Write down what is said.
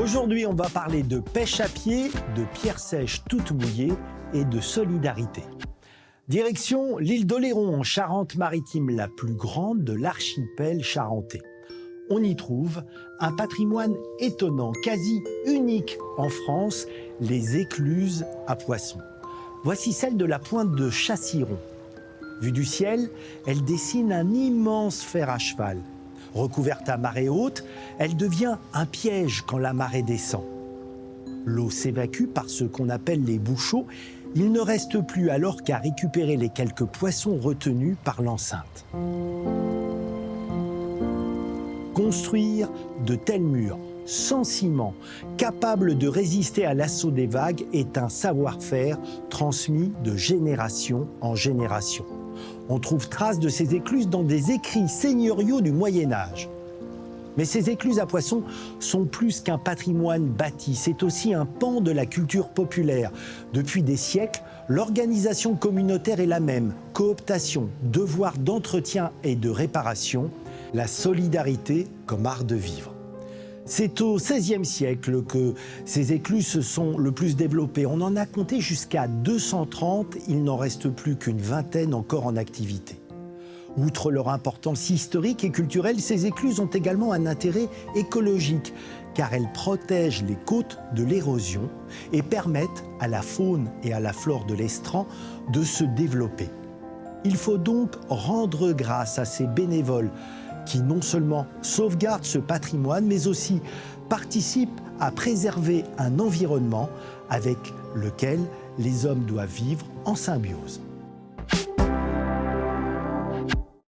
Aujourd'hui, on va parler de pêche à pied, de pierres sèches toutes mouillées et de solidarité. Direction l'île d'Oléron, en Charente-Maritime, la plus grande de l'archipel charentais. On y trouve un patrimoine étonnant, quasi unique en France, les écluses à poissons. Voici celle de la pointe de Chassiron. Vue du ciel, elle dessine un immense fer à cheval. Recouverte à marée haute, elle devient un piège quand la marée descend. L'eau s'évacue par ce qu'on appelle les bouchots. Il ne reste plus alors qu'à récupérer les quelques poissons retenus par l'enceinte. Construire de tels murs, sans ciment, capables de résister à l'assaut des vagues, est un savoir-faire transmis de génération en génération. On trouve trace de ces écluses dans des écrits seigneuriaux du Moyen-Âge. Mais ces écluses à poissons sont plus qu'un patrimoine bâti, c'est aussi un pan de la culture populaire. Depuis des siècles, l'organisation communautaire est la même, cooptation, devoir d'entretien et de réparation, la solidarité comme art de vivre. C'est au XVIe siècle que ces écluses se sont le plus développées. On en a compté jusqu'à 230, il n'en reste plus qu'une vingtaine encore en activité. Outre leur importance historique et culturelle, ces écluses ont également un intérêt écologique, car elles protègent les côtes de l'érosion et permettent à la faune et à la flore de l'estran de se développer. Il faut donc rendre grâce à ces bénévoles qui non seulement sauvegardent ce patrimoine, mais aussi participent à préserver un environnement avec lequel les hommes doivent vivre en symbiose.